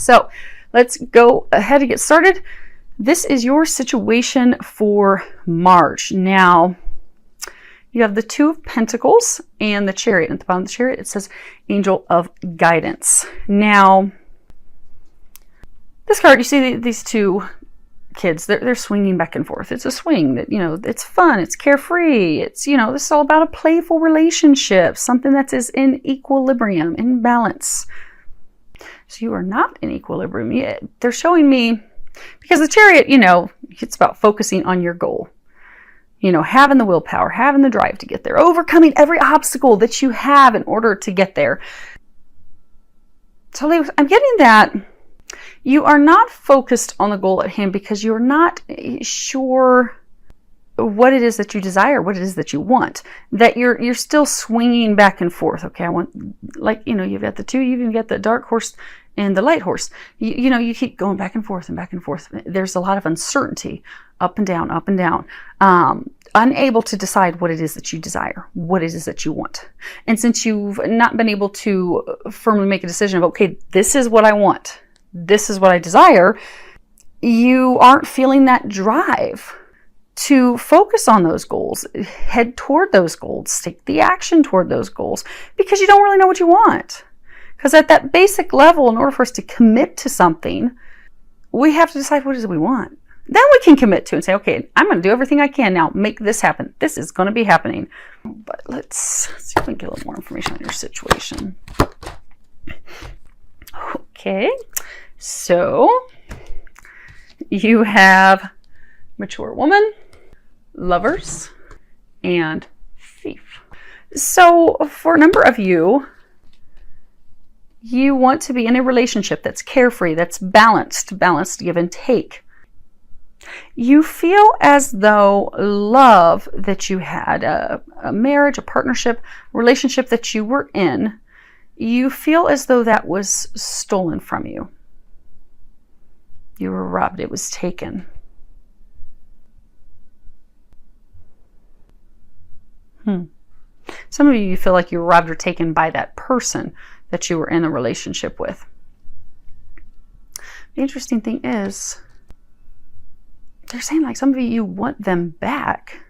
So let's go ahead and get started. This is your situation for March. Now, you have the Two of Pentacles and the Chariot. At the bottom of the Chariot, it says Angel of Guidance. Now, this card, you see these two kids, they're swinging back and forth. It's a swing that, it's fun, it's carefree. It's, this is all about a playful relationship, something that is in equilibrium, in balance. So you are not in equilibrium yet. They're showing me, because the Chariot, it's about focusing on your goal. Having the willpower, having the drive to get there, overcoming every obstacle that you have in order to get there. So I'm getting that you are not focused on the goal at hand because you're not sure what it is that you desire, what it is that you want, that you're still swinging back and forth. Okay, I want, you've got the two, you've even got the dark horse and the light horse. You keep going back and forth and back and forth. There's a lot of uncertainty, up and down, unable to decide what it is that you desire, what it is that you want. And since you've not been able to firmly make a decision of, okay, this is what I want, this is what I desire, you aren't feeling that drive to focus on those goals, head toward those goals, take the action toward those goals, because you don't really know what you want. Because at that basic level, in order for us to commit to something, we have to decide what it is we want. Then we can commit to and say, okay, I'm going to do everything I can now, make this happen. This is going to be happening. But let's see if we can get a little more information on your situation. Okay, so you have mature woman, Lovers, and Thief. So for a number of you, you want to be in a relationship that's carefree, that's balanced give and take. You feel as though love that you had, a marriage, a partnership, relationship that you were in, you feel as though that was stolen from you. You were robbed. It was taken. Some of you feel like you were robbed or taken by that person that you were in a relationship with. The interesting thing is, they're saying like some of you want them back,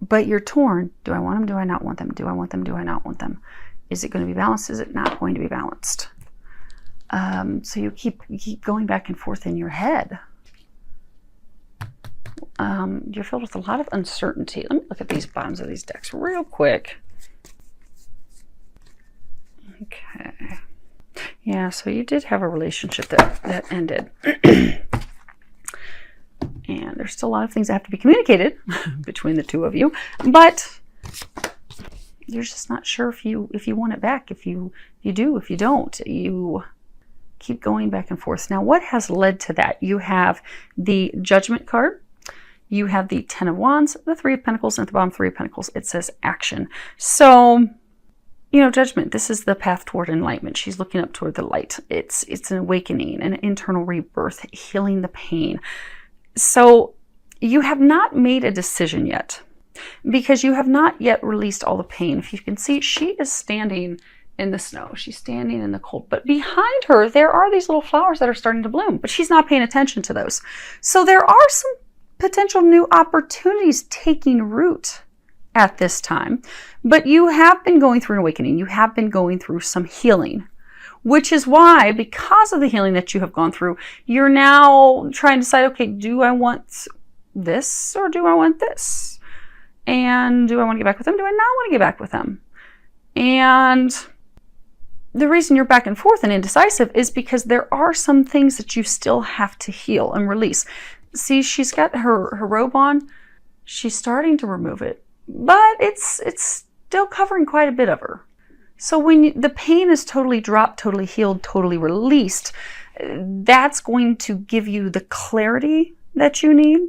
but you're torn. Do I want them? Do I not want them? Do I want them? Do I not want them? Is it going to be balanced? Is it not going to be balanced? So you keep going back and forth in your head. You're filled with a lot of uncertainty. Let me look at these bottoms of these decks real quick. Okay. Yeah, so you did have a relationship that ended. And there's still a lot of things that have to be communicated between the two of you, but you're just not sure if you want it back, if you do, if you don't. You keep going back and forth. Now, what has led to that? You have the Judgment card. You have the Ten of Wands, the Three of Pentacles, and at the bottom, Three of Pentacles, it says action. So, Judgment, this is the path toward enlightenment. She's looking up toward the light. It's an awakening, an internal rebirth, healing the pain. So you have not made a decision yet because you have not yet released all the pain. If you can see, she is standing in the snow. She's standing in the cold. But behind her, there are these little flowers that are starting to bloom, but she's not paying attention to those. So there are some potential new opportunities taking root at this time. But you have been going through an awakening. You have been going through some healing, which is why, because of the healing that you have gone through, you're now trying to decide, okay, do I want this or do I want this? And do I want to get back with them? Do I not want to get back with them? And the reason you're back and forth and indecisive is because there are some things that you still have to heal and release. See, she's got her robe on. She's starting to remove it, but it's still covering quite a bit of her. So when the pain is totally dropped, totally healed, totally released, that's going to give you the clarity that you need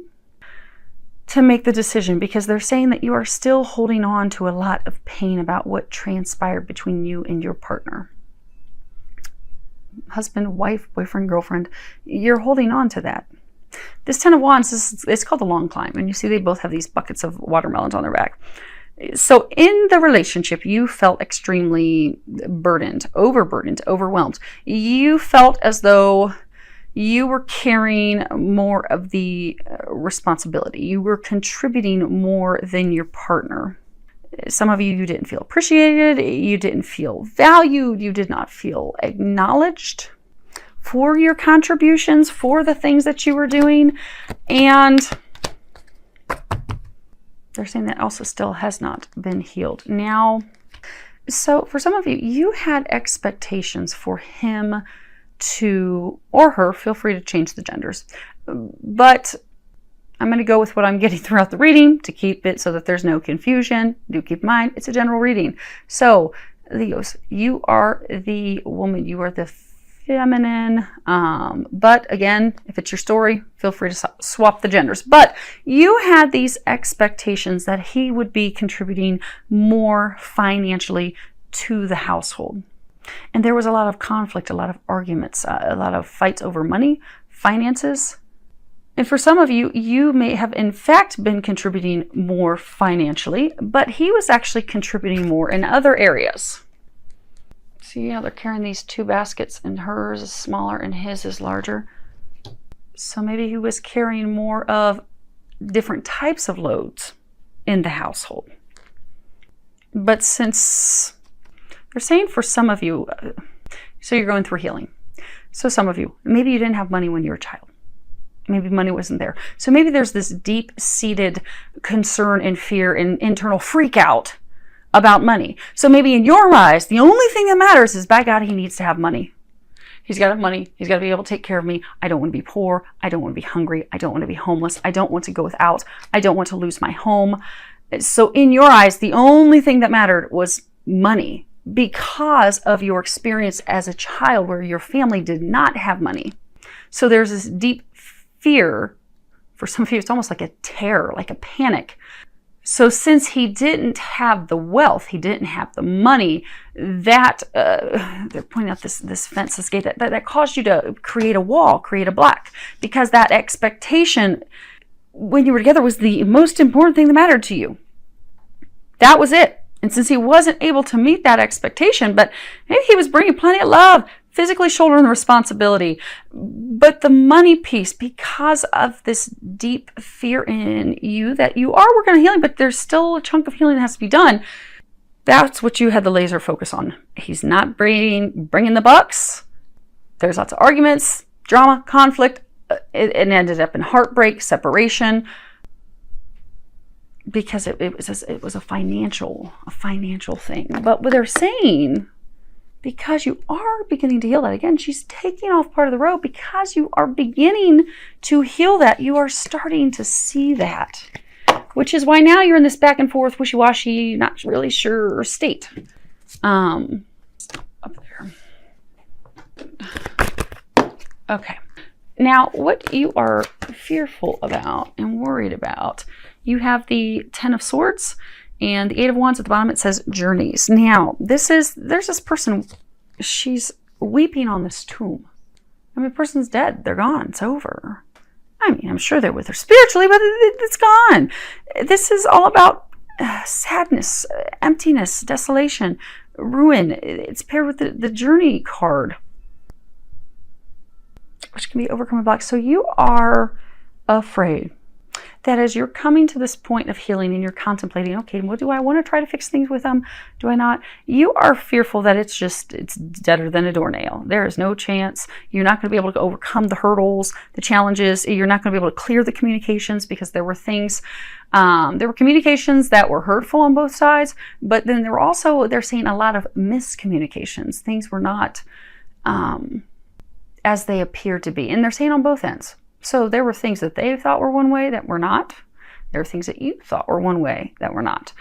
to make the decision, because they're saying that you are still holding on to a lot of pain about what transpired between you and your partner. Husband, wife, boyfriend, girlfriend, you're holding on to that. This Ten of Wands, it's called the long climb, and you see they both have these buckets of watermelons on their back. So in the relationship, you felt extremely burdened, overburdened, overwhelmed. You felt as though you were carrying more of the responsibility. You were contributing more than your partner. Some of you didn't feel appreciated. You didn't feel valued. You did not feel acknowledged for your contributions, for the things that you were doing. And they're saying that also still has not been healed. Now, so for some of you, you had expectations for him to, or her, feel free to change the genders, but I'm going to go with what I'm getting throughout the reading to keep it so that there's no confusion. Do keep in mind, it's a general reading. So, Leos, you are the woman, you are the feminine, but again, if it's your story, feel free to swap the genders. But you had these expectations that he would be contributing more financially to the household. And there was a lot of conflict, a lot of arguments, a lot of fights over money, finances. And for some of you, you may have in fact been contributing more financially, but he was actually contributing more in other areas. See how they're carrying these two baskets and hers is smaller and his is larger. So maybe he was carrying more of different types of loads in the household. But since they're saying for some of you, so you're going through healing. So some of you, maybe you didn't have money when you were a child. Maybe money wasn't there. So maybe there's this deep-seated concern and fear and internal freak out about money. So maybe in your eyes, the only thing that matters is, by God, he needs to have money. He's got to have money. He's got to be able to take care of me. I don't want to be poor. I don't want to be hungry. I don't want to be homeless. I don't want to go without. I don't want to lose my home. So in your eyes, the only thing that mattered was money, because of your experience as a child where your family did not have money. So there's this deep fear. For some of you, it's almost like a terror, like a panic. So since he didn't have the wealth, he didn't have the money, that they're pointing out this fence, this gate, that caused you to create a wall, create a block, because that expectation when you were together was the most important thing that mattered to you. That was it. And since he wasn't able to meet that expectation, but maybe he was bringing plenty of love, physically shouldering the responsibility, but the money piece, because of this deep fear in you that you are working on healing, but there's still a chunk of healing that has to be done. That's what you had the laser focus on. He's not bringing the bucks. There's lots of arguments, drama, conflict. It ended up in heartbreak, separation, because it was a financial thing. But what they're saying, because you are beginning to heal that, again, she's taking off part of the road, because you are beginning to heal that, you are starting to see that, which is why now you're in this back and forth, wishy-washy, not really sure state. Up there. Okay. Now, what you are fearful about and worried about, you have the Ten of Swords and the Eight of Wands. At the bottom it says journeys. Now, there's this person, she's weeping on this tomb. I mean, the person's dead. They're gone. It's over. I mean, I'm sure they're with her spiritually, but it's gone. This is all about sadness, emptiness, desolation, ruin. It's paired with the journey card, which can be overcome blocks. So you are afraid that as you're coming to this point of healing and you're contemplating, okay, well, do I want to try to fix things with them? Do I not? You are fearful that it's deader than a doornail. There is no chance. You're not going to be able to overcome the hurdles, the challenges. You're not going to be able to clear the communications, because there were things, there were communications that were hurtful on both sides, but then there were also, they're saying, a lot of miscommunications. Things were not as they appeared to be. And they're saying on both ends. So there were things that they thought were one way that were not. There were things that you thought were one way that were not.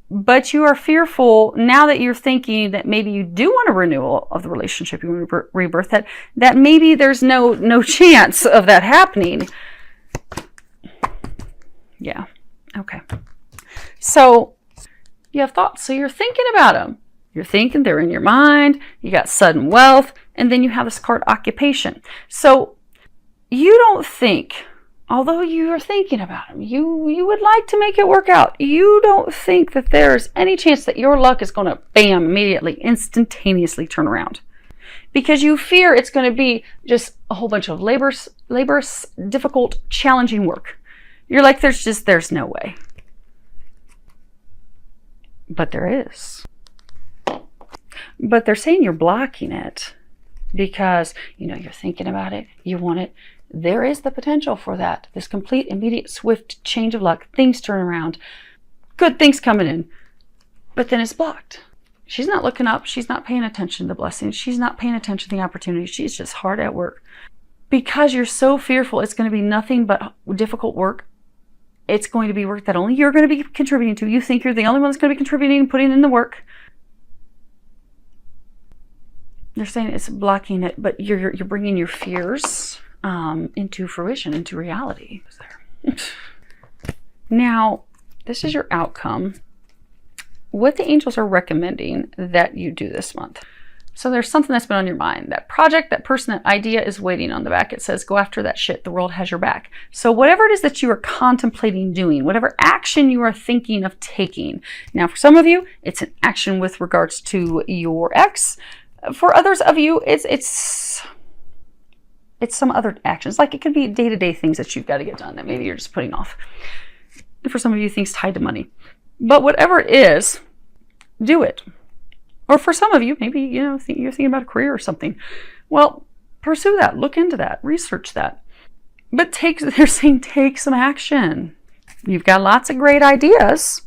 But you are fearful now that you're thinking that maybe you do want a renewal of the relationship, you want a rebirth, that maybe there's no chance of that happening. Yeah. Okay. So you have thoughts. So you're thinking about them. You're thinking, they're in your mind. You got sudden wealth. And then you have this card, occupation. So you don't think although you're thinking about them, you would like to make it work out, you don't think that there's any chance that your luck is going to, bam, immediately, instantaneously turn around. Because you fear it's going to be just a whole bunch of laborious, difficult, challenging work. You're like, there's no way. But there is. But they're saying you're blocking it because, you're thinking about it, you want it. There is the potential for that. This complete, immediate, swift change of luck, things turn around, good things coming in. But then it's blocked. She's not looking up. She's not paying attention to the blessings. She's not paying attention to the opportunities. She's just hard at work. Because you're so fearful it's going to be nothing but difficult work. It's going to be work that only you're going to be contributing to. You think you're the only one that's going to be contributing and putting in the work. They're saying it's blocking it, but you're bringing your fears into fruition, into reality. Now, this is your outcome. What the angels are recommending that you do this month. So there's something that's been on your mind. That project, that person, that idea is waiting on the back. It says, go after that shit. The world has your back. So whatever it is that you are contemplating doing, whatever action you are thinking of taking. Now, for some of you, it's an action with regards to your ex. For others of you, it's some other actions. Like it could be day-to-day things that you've got to get done that maybe you're just putting off. And for some of you, things tied to money. But whatever it is, do it. Or for some of you, maybe, you're thinking about a career or something. Well, pursue that. Look into that. Research that. But they're saying take some action. You've got lots of great ideas.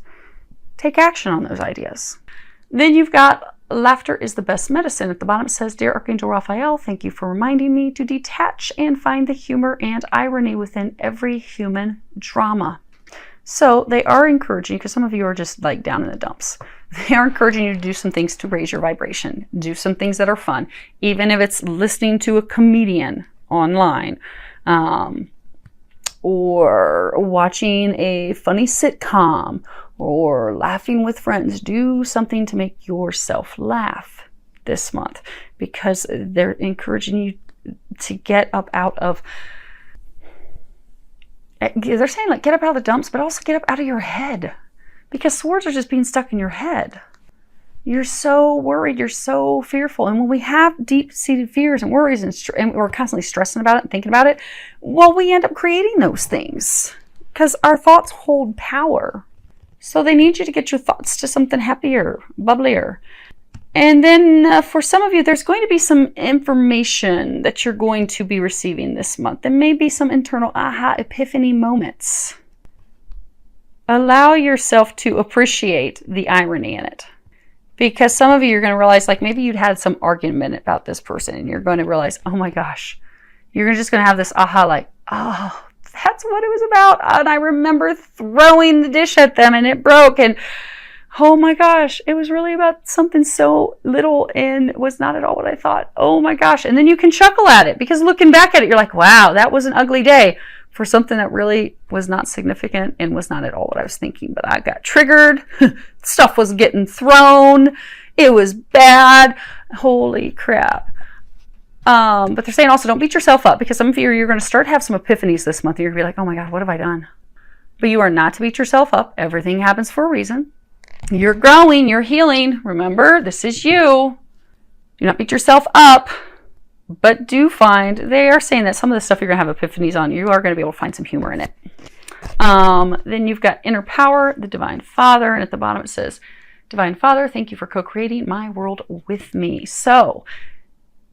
Take action on those ideas. Then you've got laughter is the best medicine. At the bottom it says, Dear Archangel Raphael, thank you for reminding me to detach and find the humor and irony within every human drama. So they are encouraging you, because some of you are just like down in the dumps. They are encouraging you to do some things to raise your vibration. Do some things that are fun. Even if it's listening to a comedian online, or watching a funny sitcom, or laughing with friends. Do something to make yourself laugh this month, because they're encouraging you to get up out of, they're saying like get up out of the dumps, but also get up out of your head, because swords are just being stuck in your head. You're so worried, you're so fearful. And when we have deep-seated fears and worries and we're constantly stressing about it and thinking about it, well, we end up creating those things because our thoughts hold power. So they need you to get your thoughts to something happier, bubblier. And then for some of you, there's going to be some information that you're going to be receiving this month. There may be some internal aha epiphany moments. Allow yourself to appreciate the irony in it. Because some of you are going to realize, like maybe you'd had some argument about this person and you're going to realize, oh my gosh, you're just going to have this aha like, oh, that's what it was about. And I remember throwing the dish at them and it broke. And oh my gosh, it was really about something so little and was not at all what I thought. Oh my gosh. And then you can chuckle at it because looking back at it, you're like, wow, that was an ugly day for something that really was not significant and was not at all what I was thinking. But I got triggered. Stuff was getting thrown. It was bad. Holy crap. But they're saying also don't beat yourself up, because some of you you're going to start to have some epiphanies this month. You're going to be like, oh my God, what have I done? But you are not to beat yourself up. Everything happens for a reason. You're growing. You're healing. Remember, this is you. Do not beat yourself up. But do find, they are saying that some of the stuff you're going to have epiphanies on, you are going to be able to find some humor in it. Then you've got inner power, the Divine Father. And at the bottom it says, Divine Father, thank you for co-creating my world with me. So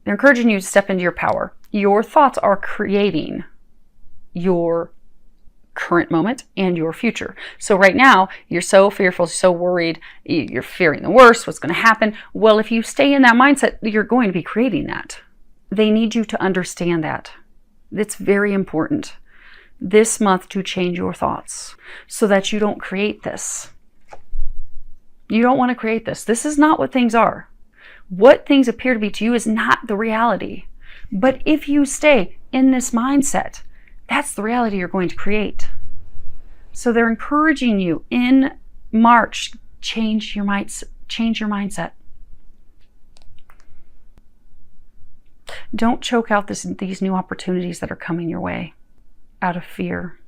they're encouraging you to step into your power. Your thoughts are creating your current moment and your future. So right now, you're so fearful, so worried, you're fearing the worst, what's going to happen. Well, if you stay in that mindset, you're going to be creating that. They need you to understand that. It's very important this month to change your thoughts so that you don't create this. You don't want to create this. This is not what things are. What things appear to be to you is not the reality. But if you stay in this mindset, that's the reality you're going to create. So they're encouraging you in March, change your mindset. Don't choke out these new opportunities that are coming your way. out of fear.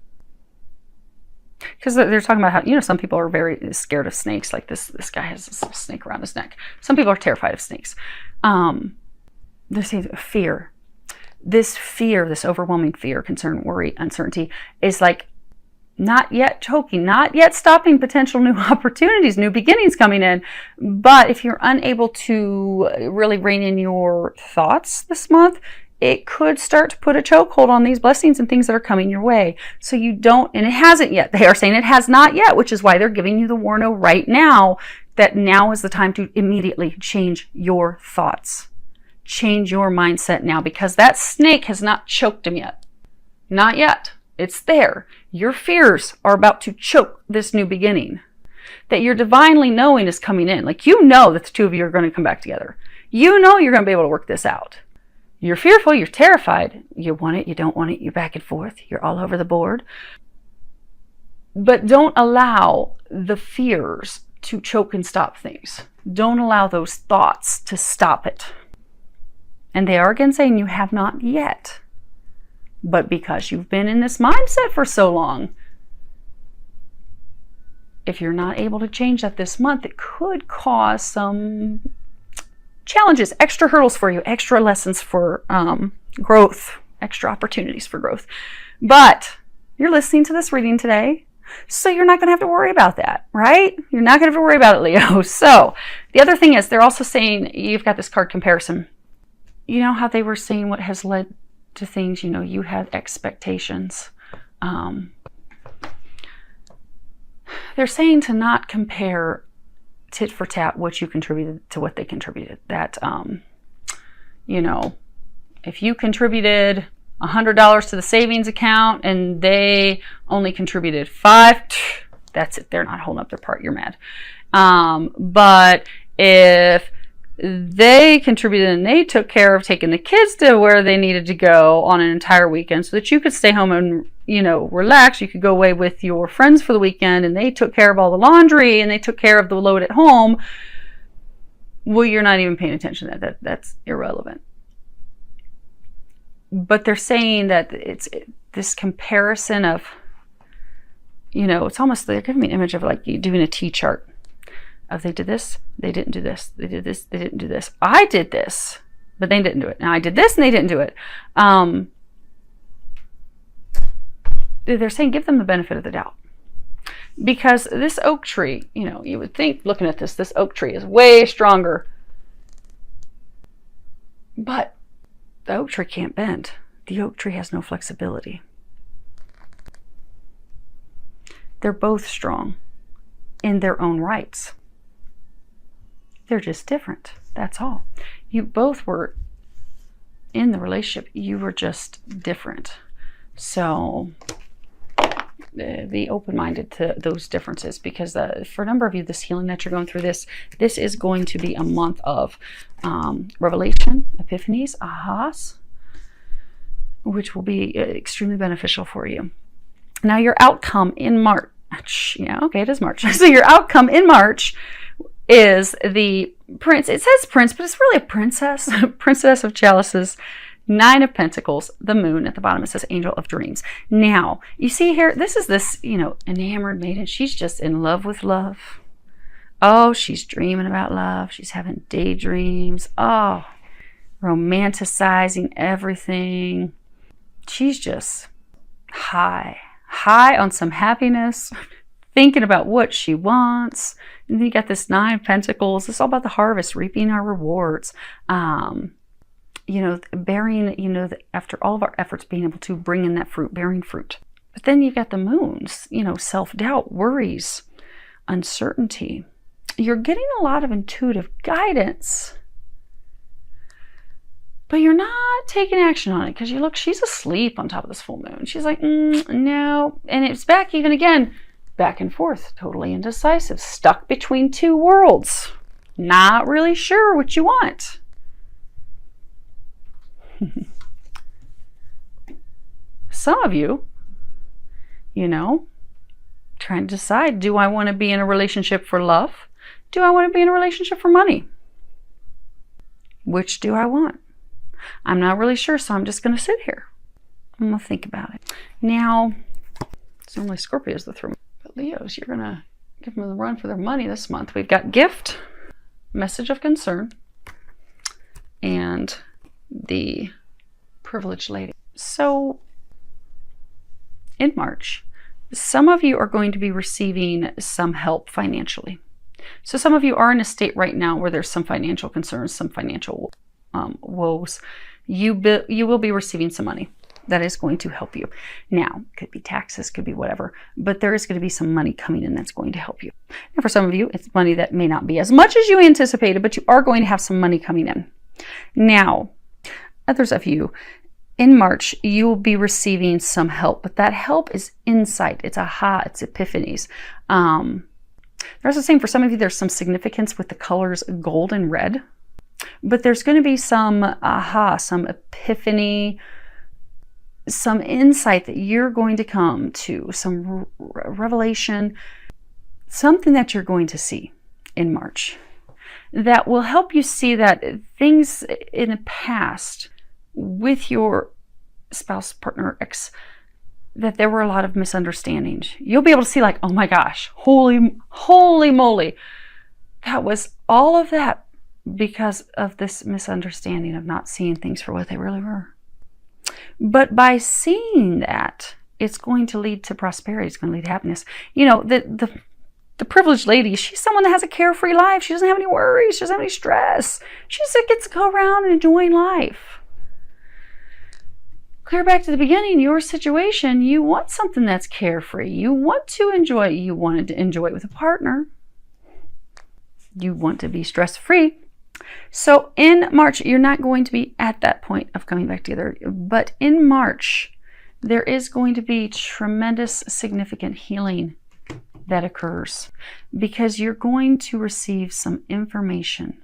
Because they're talking about how, you know, some people are very scared of snakes. Like this guy has this snake around his neck. Some people are terrified of snakes. They're saying fear. This fear, this overwhelming fear, concern, worry, uncertainty is like not yet choking, not yet stopping potential new opportunities, new beginnings coming in. But if you're unable to really rein in your thoughts this month, it could start to put a chokehold on these blessings and things that are coming your way. So you don't, and it hasn't yet. They are saying it has not yet, which is why they're giving you the warning right now that now is the time to immediately change your thoughts. Change your mindset now, because that snake has not choked him yet. Not yet. It's there. Your fears are about to choke this new beginning that your divinely knowing is coming in. Like, you know that the two of you are going to come back together. You know you're going to be able to work this out. You're fearful, you're terrified, you want it, you don't want it, you're back and forth, you're all over the board. But don't allow the fears to choke and stop things. Don't allow those thoughts to stop it. And they are again saying you have not yet. But because you've been in this mindset for so long, if you're not able to change that this month, it could cause some challenges, extra hurdles for you, extra lessons for growth, extra opportunities for growth. But you're listening to this reading today, so you're not going to have to worry about that, right? You're not going to have to worry about it, Leo. So the other thing is, they're also saying, you've got this card comparison. You know how they were saying what has led to things, you know, you had expectations. They're saying to not compare tit for tat what you contributed to what they contributed. That, you know, if you contributed $100 to the savings account and they only contributed $5, that's it. They're not holding up their part. You're mad. But if they contributed and they took care of taking the kids to where they needed to go on an entire weekend so that you could stay home and, you know, relax, you could go away with your friends for the weekend, and they took care of all the laundry and they took care of the load at home, well, you're not even paying attention to that. That's irrelevant. But they're saying that this comparison of, you know, it's almost, they're giving me an image of like you doing a T-chart. Of they did this, they didn't do this, they did this, they didn't do this. I did this, but they didn't do it. Now I did this and they didn't do it. They're saying give them the benefit of the doubt. Because this oak tree, you know, you would think looking at this oak tree is way stronger. But the oak tree can't bend. The oak tree has no flexibility. They're both strong in their own rights. They're just different. That's all. You both were in the relationship. You were just different. So be open-minded to those differences, because for a number of you, this healing that you're going through, this is going to be a month of revelation, epiphanies, ahas, which will be extremely beneficial for you. Now, your outcome in March, yeah, okay, it is March. So your outcome in March is the prince. It says prince, but it's really a princess. Princess of Chalices, 9 of Pentacles, the moon. At the bottom it says Angel of Dreams. Now, you see here, this is this, you know, enamored maiden. She's just in love with love. Oh, she's dreaming about love. She's having daydreams. Oh, romanticizing everything. She's just high on some happiness, thinking about what she wants. And then you got this 9 of Pentacles. It's all about the harvest, reaping our rewards. You know, bearing, you know, after all of our efforts, being able to bring in that fruit, bearing fruit. But then you got the moons, you know, self-doubt, worries, uncertainty. You're getting a lot of intuitive guidance, but you're not taking action on it, because you look, she's asleep on top of this full moon. She's like, no. And it's back even again, back and forth, totally indecisive, stuck between two worlds, not really sure what you want. Some of you, you know, trying to decide, do I want to be in a relationship for love? Do I want to be in a relationship for money? Which do I want? I'm not really sure, so I'm just going to sit here. I'm going to think about it. Now, it's normally Scorpios that throw me. But Leos, you're going to give them the run for their money this month. We've got gift, message of concern, and the privileged lady. So in March, some of you are going to be receiving some help financially. So some of you are in a state right now where there's some financial concerns, some financial woes. You will be receiving some money that is going to help you. Now, could be taxes, could be whatever, but there is going to be some money coming in that's going to help you. And for some of you, it's money that may not be as much as you anticipated, but you are going to have some money coming in. Now, others of you, in March, you will be receiving some help, but that help is insight. It's aha, it's epiphanies. There's the same for some of you. There's some significance with the colors gold and red, but there's going to be some aha, some epiphany, some insight that you're going to come to, some revelation, something that you're going to see in March that will help you see that things in the past with your spouse, partner, ex, that there were a lot of misunderstandings. You'll be able to see like, oh my gosh, holy moly. That was all of that because of this misunderstanding of not seeing things for what they really were. But by seeing that, it's going to lead to prosperity. It's going to lead to happiness. You know, the privileged lady, she's someone that has a carefree life. She doesn't have any worries. She doesn't have any stress. She just gets to go around and enjoying life. Clear back to the beginning, your situation, you want something that's carefree. You want to enjoy it. You wanted to enjoy it with a partner. You want to be stress-free. So in March, you're not going to be at that point of coming back together. But in March, there is going to be tremendous, significant healing that occurs because you're going to receive some information